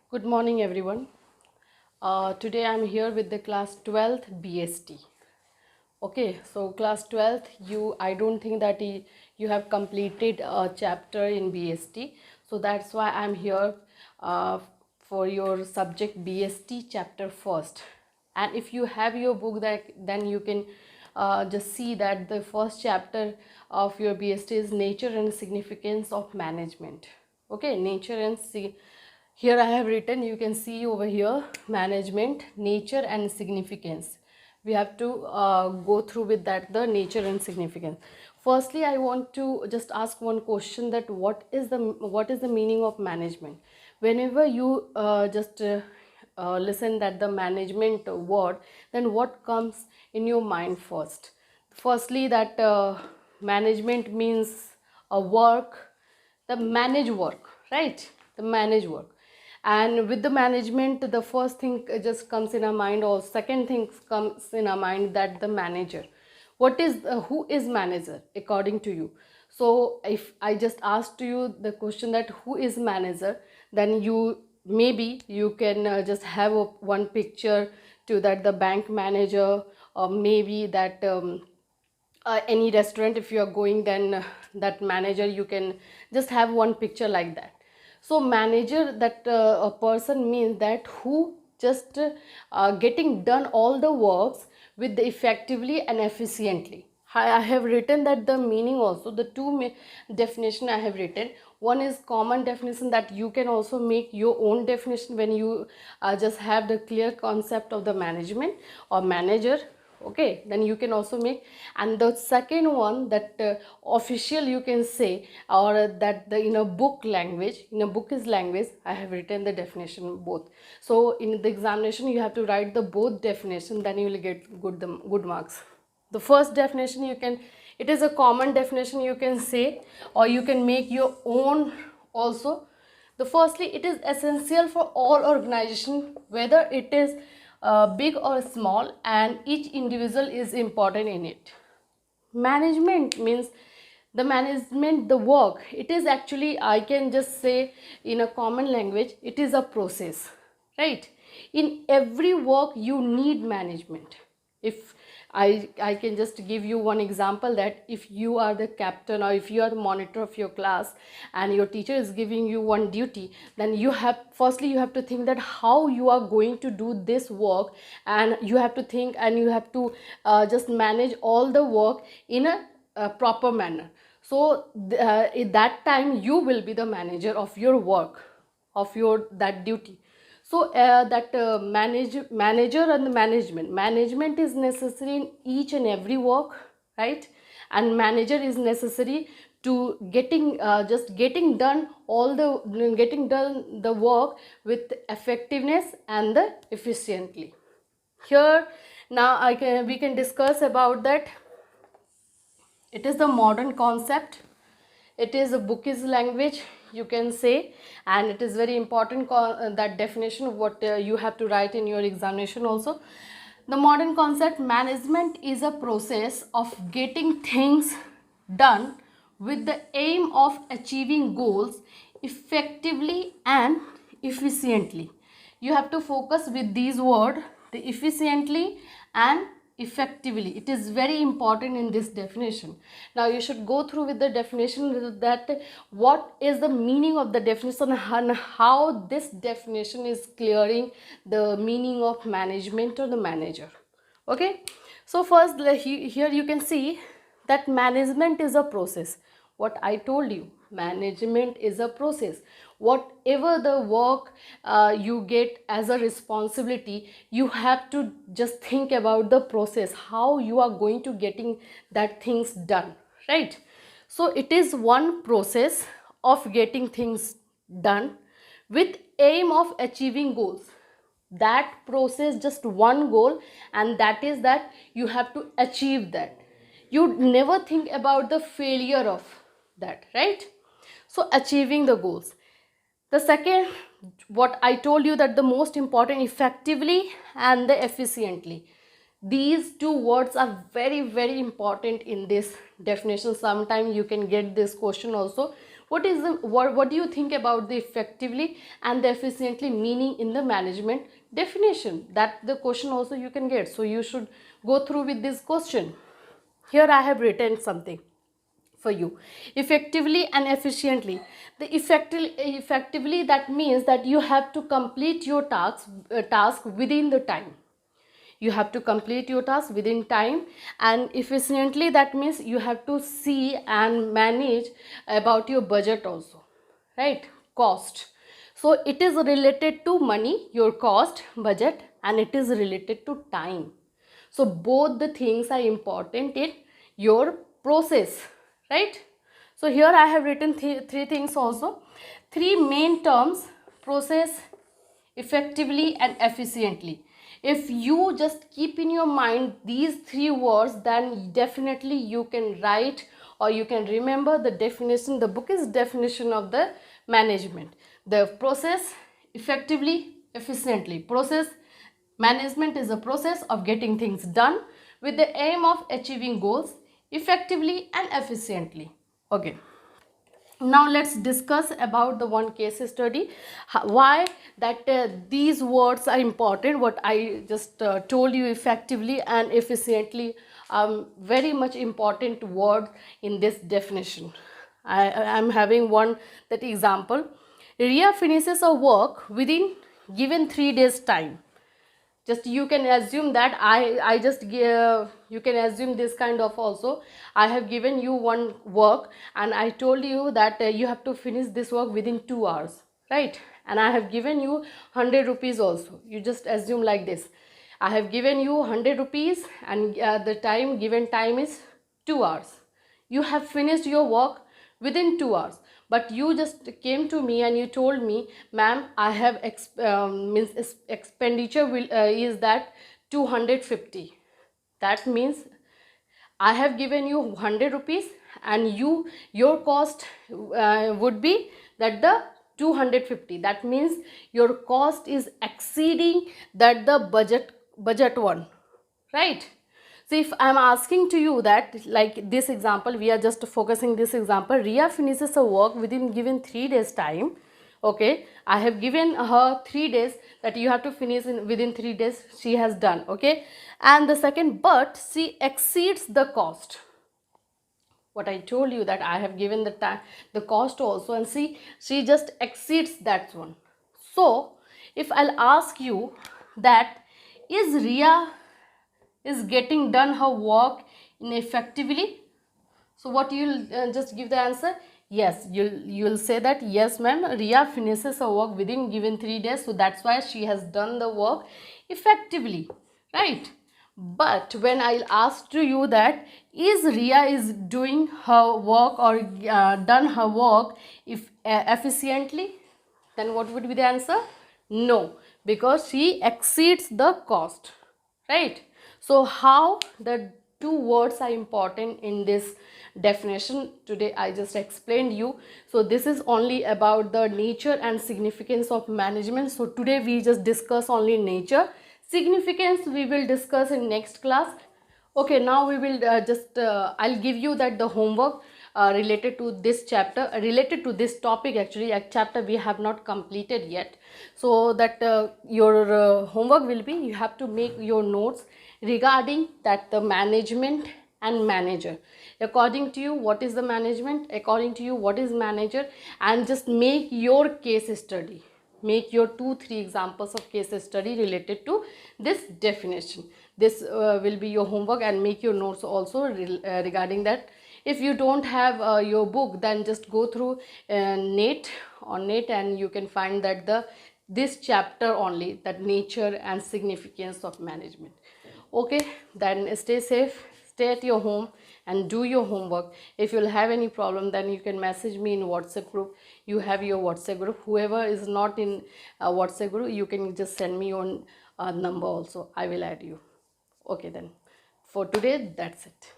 Good morning, everyone. Today I'm here with the class 12th BST. Okay, so class 12th, I don't think that you have completed a chapter in BST. So that's why I'm here uh, for your subject BST chapter first. And if you have your book, then you can just see that the first chapter of your BST is nature and significance of management. Okay, nature and here I have written, you can see over here, management, nature and significance. We have to go through with that, the nature and significance. Firstly, I want to just ask one question, that what is the meaning of management? Whenever you listen that the management word, then what comes in your mind first? Firstly, that management means a work, the manage work, right? The manage work. And with the management, the first thing just comes in our mind, or second thing comes in our mind, that the manager. What is who is manager according to you? So if I just asked you the question that who is manager, then you maybe you can just have one picture to that, the bank manager, or maybe that any restaurant if you are going, then that manager, you can just have one picture like that. So manager, that a person means that who just getting done all the works with the effectively and efficiently. I have written that the meaning also, the two definition I have written. One is common definition, that you can also make your own definition when you just have the clear concept of the management or manager. Okay, then you can also make. And the second one, that official you can say, or that the in a book language, in a book is language, I have written the definition both. So in the examination you have to write the both definition, then you will get good marks. The first definition, you can, it is a common definition you can say, or you can make your own also. The firstly, it is essential for all organization, whether it is big or small, and each individual is important in it. Management means the management, the work, it is actually, I can just say in a common language, it is a process, right? In every work you need management. If I can just give you one example, that if you are the captain or if you are the monitor of your class and your teacher is giving you one duty, then you have, firstly you have to think that how you are going to do this work, and you have to think, and you have to just manage all the work in a proper manner. So at that time you will be the manager of your work, of your that duty. So that manager and the management is necessary in each and every work, right? And manager is necessary to getting done the work with effectiveness and the efficiently. Here now we can discuss about that. It is the modern concept, it is a book's language you can say, and it is very important that definition what you have to write in your examination also. The modern concept, management is a process of getting things done with the aim of achieving goals effectively and efficiently. You have to focus with these words, the efficiently and effectively. It is very important in this definition. Now you should go through with the definition, that what is the meaning of the definition and how this definition is clearing the meaning of management or the manager. Okay, so first here you can see that management is a process. What I told you, management is a process. Whatever the work you get as a responsibility, you have to just think about the process, how you are going to getting that things done, right? So it is one process of getting things done with aim of achieving goals. That process, just one goal, and that is that you have to achieve that. You never think about the failure of that, right? So achieving the goals. The second, what I told you, that the most important, effectively and the efficiently. These two words are very important in this definition. Sometimes you can get this question also, What do you think about the effectively and the efficiently meaning in the management definition? That the question also you can get. So you should go through with this question. Here I have written something for you. Effectively and efficiently. The effectively, that means that you have to complete your task within the time. You have to complete your task within time. And efficiently, that means you have to see and manage about your budget also, right? Cost. So it is related to money, your cost, budget, and it is related to time. So both the things are important in your process, right? So here I have written three things also. Three main terms: process, effectively, and efficiently. If you just keep in your mind these three words, then definitely you can write or you can remember the definition. The book is definition of the management. The process, effectively, efficiently. Process management is a process of getting things done with the aim of achieving goals effectively and efficiently. Okay. Now let's discuss about the one case study, why that these words are important. What I just told you, effectively and efficiently, very much important word in this definition. I am having one that example. Ria finishes her work within given 3 days time. Just you can assume that I just give, you can assume this kind of also. I have given you one work and I told you that you have to finish this work within 2 hours, right? And I have given you 100 rupees also. You just assume like this. I have given you 100 rupees and the time given time is 2 hours. You have finished your work within 2 hours, but you just came to me and you told me, ma'am, I have expenditure will is that 250. That means I have given you 100 rupees and your cost would be that the 250. That means your cost is exceeding that the budget one, right? So if I'm asking to you that, like this example, we are just focusing this example. Ria finishes her work within given 3 days time. Okay, I have given her 3 days that you have to finish within 3 days. She has done. Okay, and the second, but she exceeds the cost. What I told you, that I have given the cost also, and she just exceeds that one. So if I'll ask you that, is Ria is getting done her work effectively? So what you'll just give the answer? Yes, you'll say that yes ma'am, Ria finishes her work within given 3 days, so that's why she has done the work effectively, right? But when I'll ask to you that, is Ria is doing her work or done her work efficiently, then what would be the answer? No, because she exceeds the cost, right? So how the two words are important in this definition, today I just explained you. So this is only about the nature and significance of management. So today we just discuss only nature. Significance we will discuss in next class. Okay, now we will I'll give you that the homework related to this chapter, related to this topic. Actually a chapter we have not completed yet. So that your homework will be, you have to make your notes regarding that the management and manager. According to you, what is the management? According to you, what is manager? And just make your case study. Make your 2-3 examples of case study related to this definition. This will be your homework, and make your notes also regarding that. If you don't have your book, then just go through net, and you can find that this chapter only, that nature and significance of management. Okay, then stay safe, stay at your home and do your homework. If you'll have any problem, then you can message me in WhatsApp group. You have your WhatsApp group. Whoever is not in a WhatsApp group, you can just send me your number also. I will add you. Okay, then for today, that's it.